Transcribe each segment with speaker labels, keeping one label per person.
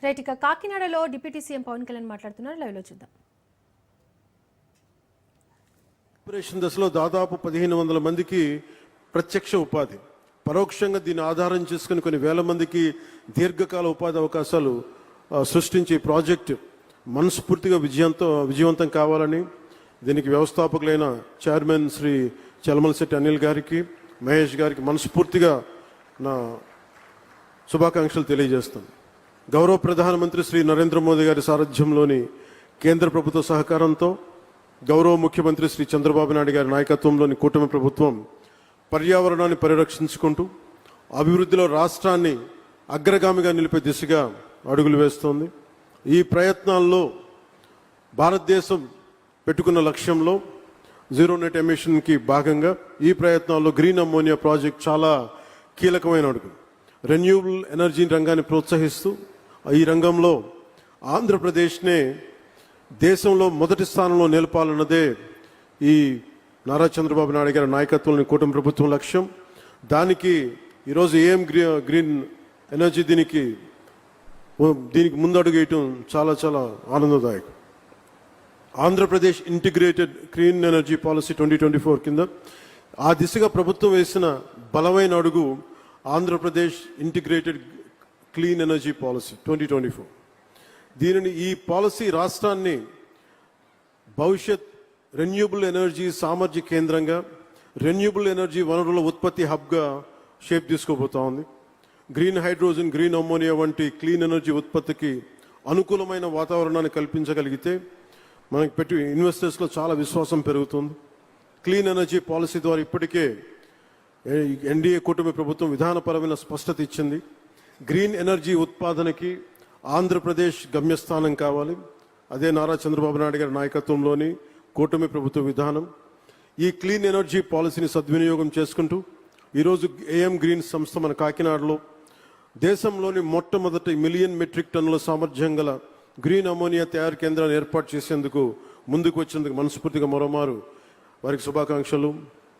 Speaker 1: Right, ఇక కాకినాడలో deputy CM Pawan Kalyan మాట్లాడుతున్నారు. లైవ్లో చూద్దాం.
Speaker 2: ఆపరేషన్ దశలో దాదాపు 1500 మందికి ప్రత్యక్ష ఉపాధి, పరోక్షంగా దీన్ని ఆధారం చేసుకుని కొన్ని వేల మందికి దీర్ఘకాల ఉపాధి అవకాశాలు సృష్టించే ప్రాజెక్టు మనస్ఫూర్తిగా విజయవంతం కావాలని దీనికి వ్యవస్థాపకులైన చైర్మన్ శ్రీ చలమలశెట్టి అనిల్ గారికి, మహేష్ గారికి మనస్ఫూర్తిగా నా శుభాకాంక్షలు తెలియజేస్తాను. గౌరవ ప్రధానమంత్రి శ్రీ నరేంద్ర మోదీ గారి సారథ్యంలోని కేంద్ర ప్రభుత్వ సహకారంతో గౌరవ ముఖ్యమంత్రి శ్రీ చంద్రబాబు నాయుడు గారి నాయకత్వంలోని కూటమి ప్రభుత్వం పర్యావరణాన్ని పరిరక్షించుకుంటూ అభివృద్ధిలో రాష్ట్రాన్ని అగ్రగామిగా నిలిపే దిశగా అడుగులు వేస్తోంది. ఈ ప్రయత్నాల్లో భారతదేశం పెట్టుకున్న లక్ష్యంలో జీరో నెట్ ఎమిషన్కి భాగంగా ఈ ప్రయత్నాల్లో గ్రీన్ అమ్మోనియా ప్రాజెక్ట్ చాలా కీలకమైన అడుగు. రెన్యూవబుల్ ఎనర్జీ రంగాన్ని ప్రోత్సహిస్తూ ఈ రంగంలో ఆంధ్రప్రదేశ్నే దేశంలో మొదటి స్థానంలో నిలపాలన్నదే ఈ నారా చంద్రబాబు నాయుడు గారి నాయకత్వంలోని కూటమి ప్రభుత్వం లక్ష్యం. దానికి ఈరోజు ఏఎం గ్రీన్ ఎనర్జీ దీనికి ముందడుగు వేయటం చాలా చాలా ఆనందదాయకం. Andhra Pradesh integrated clean energy policy 2024 కింద ఆ దిశగా ప్రభుత్వం వేసిన బలమైన అడుగు Andhra Pradesh integrated clean energy policy 2024. దీనిని ఈ పాలసీ రాష్ట్రాన్ని భవిష్యత్ రెన్యూబుల్ ఎనర్జీ సామర్థ్య కేంద్రంగా, రెన్యూబుల్ ఎనర్జీ వనరుల ఉత్పత్తి హబ్గా షేప్ తీసుకోబోతా ఉంది. గ్రీన్ హైడ్రోజన్, గ్రీన్ అమ్మోనియా వంటి క్లీన్ ఎనర్జీ ఉత్పత్తికి అనుకూలమైన వాతావరణాన్ని కల్పించగలిగితే మనకి పెట్టి ఇన్వెస్టర్స్లో చాలా విశ్వాసం పెరుగుతుంది. క్లీన్ ఎనర్జీ పాలసీ ద్వారా ఇప్పటికే ఎన్డీఏ కూటమి ప్రభుత్వం విధానపరమైన స్పష్టత ఇచ్చింది. గ్రీన్ ఎనర్జీ ఉత్పాదనకి ఆంధ్రప్రదేశ్ గమ్యస్థానం కావాలి. అదే నారా చంద్రబాబు నాయుడు గారి నాయకత్వంలోని కూటమి ప్రభుత్వ విధానం. ఈ క్లీన్ ఎనర్జీ పాలసీని సద్వినియోగం చేసుకుంటూ ఈరోజు ఏఎం గ్రీన్ సంస్థ మన కాకినాడలో దేశంలోని మొట్టమొదటి 1 మిలియన్ మెట్రిక్ టన్నుల సామర్థ్యం గల గ్రీన్ అమోనియా తయారు కేంద్రాన్ని ఏర్పాటు చేసేందుకు ముందుకు వచ్చేందుకు మనస్ఫూర్తిగా మరోమారు వారికి శుభాకాంక్షలు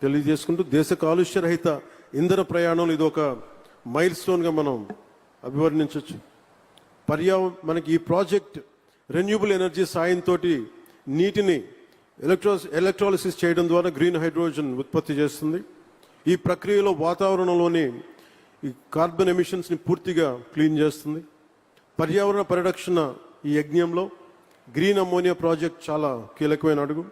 Speaker 2: తెలియజేసుకుంటూ దేశ కాలుష్య రహిత ఇంధన ప్రయాణంలో ఇది ఒక మైల్ స్టోన్గా మనం అభివర్ణించవచ్చు. మనకి ఈ ప్రాజెక్ట్ రెన్యూబుల్ ఎనర్జీ సాయంతో నీటిని ఎలక్ట్రాలిసిస్ చేయడం ద్వారా గ్రీన్ హైడ్రోజన్ ఉత్పత్తి చేస్తుంది. ఈ ప్రక్రియలో వాతావరణంలోని ఈ కార్బన్ ఎమిషన్స్ని పూర్తిగా క్లీన్ చేస్తుంది. పర్యావరణ పరిరక్షణ ఈ యజ్ఞంలో గ్రీన్ అమ్మోనియా ప్రాజెక్ట్ చాలా కీలకమైన అడుగు.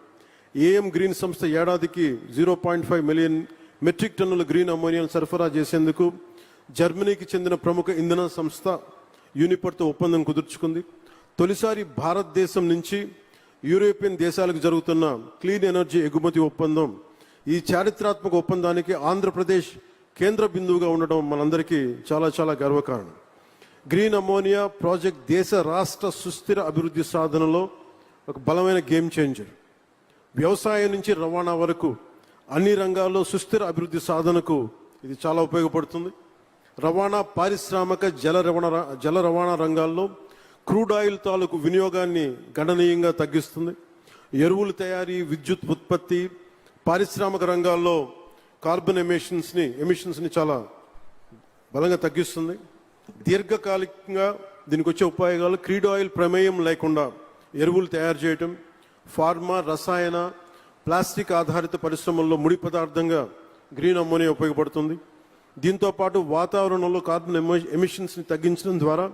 Speaker 2: ఏఎం గ్రీన్ సంస్థ ఏడాదికి 0.5 మిలియన్ మెట్రిక్ టన్నుల గ్రీన్ అమ్మోనియాను సరఫరా చేసేందుకు జర్మనీకి చెందిన ప్రముఖ ఇంధన సంస్థ యూనిపర్తో ఒప్పందం కుదుర్చుకుంది. తొలిసారి భారతదేశం నుంచి యూరోపియన్ దేశాలకు జరుగుతున్న క్లీన్ ఎనర్జీ ఎగుమతి ఒప్పందం. ఈ చారిత్రాత్మక ఒప్పందానికి ఆంధ్రప్రదేశ్ కేంద్ర బిందువుగా ఉండడం మనందరికీ చాలా చాలా గర్వకారణం. గ్రీన్ అమ్మోనియా ప్రాజెక్ట్ దేశ రాష్ట్ర సుస్థిర అభివృద్ధి సాధనలో ఒక బలమైన గేమ్ చేంజర్. వ్యవసాయం నుంచి రవాణా వరకు అన్ని రంగాల్లో సుస్థిర అభివృద్ధి సాధనకు ఇది చాలా ఉపయోగపడుతుంది. రవాణా, పారిశ్రామిక, జల రవాణా రంగాల్లో క్రూడ్ ఆయిల్ తాలూకు వినియోగాన్ని గణనీయంగా తగ్గిస్తుంది. ఎరువుల తయారీ, విద్యుత్ ఉత్పత్తి, పారిశ్రామిక రంగాల్లో కార్బన్ ఎమిషన్స్ని చాలా బలంగా తగ్గిస్తుంది. దీర్ఘకాలికంగా దీనికి వచ్చే ఉపయోగాలు క్రూడ్ ఆయిల్ ప్రమేయం లేకుండా ఎరువులు తయారు చేయటం, ఫార్మా, రసాయన, ప్లాస్టిక్ ఆధారిత పరిశ్రమల్లో ముడి పదార్థంగా గ్రీన్ అమ్మోనియా ఉపయోగపడుతుంది. దీంతో పాటు వాతావరణంలో కార్బన్ ఎమిషన్స్ని తగ్గించడం ద్వారా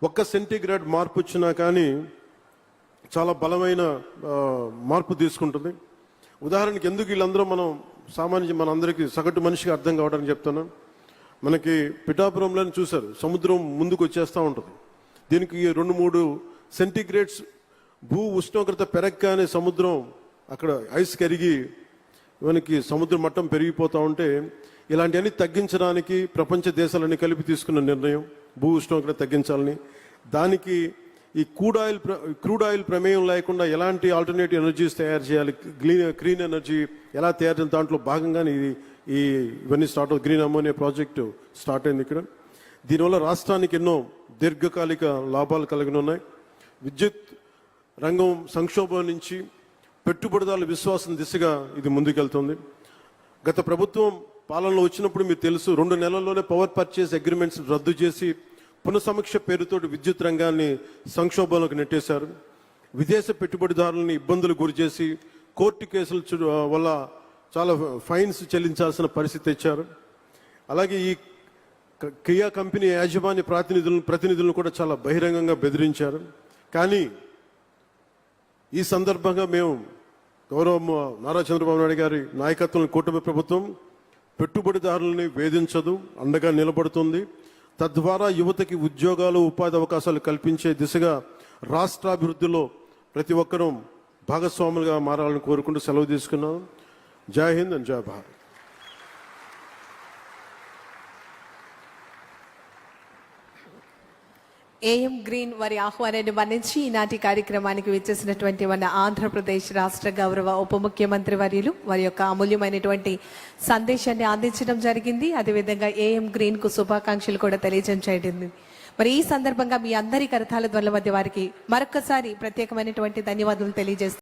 Speaker 2: 1 సెంటీగ్రేడ్ మార్పు వచ్చినా కానీ చాలా బలమైన మార్పు తీసుకుంటుంది. ఉదాహరణకి ఎందుకు వీళ్ళందరూ మనందరికీ సగటు మనిషికి అర్థం కావడానికి చెప్తున్నాను. మనకి పిఠాపురంలోనే చూశారు, సముద్రం ముందుకు వచ్చేస్తూ ఉంటుంది. దీనికి 2-3 సెంటీగ్రేడ్స్ భూ ఉష్ణోగ్రత పెరగగానే సముద్రం అక్కడ ఐస్ కరిగి మనకి సముద్ర మట్టం పెరిగిపోతూ ఉంటే ఇలాంటివన్నీ తగ్గించడానికి ప్రపంచ దేశాలన్నీ కలిపి తీసుకున్న నిర్ణయం భూ ఉష్ణోగ్రత తగ్గించాలని. దానికి ఈ క్రూడ్ ఆయిల్ ప్రమేయం లేకుండా ఎలాంటి ఆల్టర్నేటివ్ ఎనర్జీస్ తయారు చేయాలి, క్లీన్ ఎనర్జీ ఎలా తయారు చేయాలి, దాంట్లో భాగంగానే ఇవన్నీ గ్రీన్ అమ్మోనియా ప్రాజెక్టు స్టార్ట్ అయింది ఇక్కడ. దీనివల్ల రాష్ట్రానికి ఎన్నో దీర్ఘకాలిక లాభాలు కలిగినాయి. విద్యుత్ రంగం సంక్షోభం నుంచి పెట్టుబడిదారుల విశ్వాసం దిశగా ఇది ముందుకెళ్తుంది. గత ప్రభుత్వం పాలనలో వచ్చినప్పుడు మీకు తెలుసు, 2 నెలల్లోనే పవర్ పర్చేస్ అగ్రిమెంట్స్ రద్దు చేసి పునఃసమీక్ష పేరుతోటి విద్యుత్ రంగాన్ని సంక్షోభంలోకి నెట్టేశారు. విదేశ పెట్టుబడిదారులని ఇబ్బందులు గురిచేసి కోర్టు కేసుల వల్ల చాలా ఫైన్స్ చెల్లించాల్సిన పరిస్థితి తెచ్చారు. అలాగే ఈ కియా కంపెనీ యాజమాన్య ప్రతినిధులను కూడా చాలా బహిరంగంగా బెదిరించారు. కానీ ఈ సందర్భంగా మేము గౌరవ నారా చంద్రబాబు నాయుడు గారి నాయకత్వంలో కూటమి ప్రభుత్వం పెట్టుబడిదారులని వేధించదు, అండగా నిలబడుతుంది. తద్వారా యువతకి ఉద్యోగాలు, ఉపాధి అవకాశాలు కల్పించే దిశగా రాష్ట్రాభివృద్ధిలో ప్రతి ఒక్కరూ భాగస్వాములుగా మారాలని కోరుకుంటూ సెలవు తీసుకున్నాను. జై హింద్ అండ్ జై భారత్.
Speaker 3: ఏఎం గ్రీన్ వారి ఆహ్వానాన్ని మన్నించి ఈనాటి కార్యక్రమానికి విచ్చేసినటువంటి మన ఆంధ్రప్రదేశ్ రాష్ట్ర గౌరవ ఉప ముఖ్యమంత్రి వర్యులు వారి యొక్క అమూల్యమైనటువంటి సందేశాన్ని అందించడం జరిగింది. అదేవిధంగా ఏఎం గ్రీన్ కు శుభాకాంక్షలు కూడా తెలియజేయడం జరిగింది. మరి ఈ సందర్భంగా మీ అందరి కరతాళ ధ్వనుల మధ్య వారికి మరొకసారి ప్రత్యేకమైనటువంటి ధన్యవాదాలు తెలియజేస్తాను.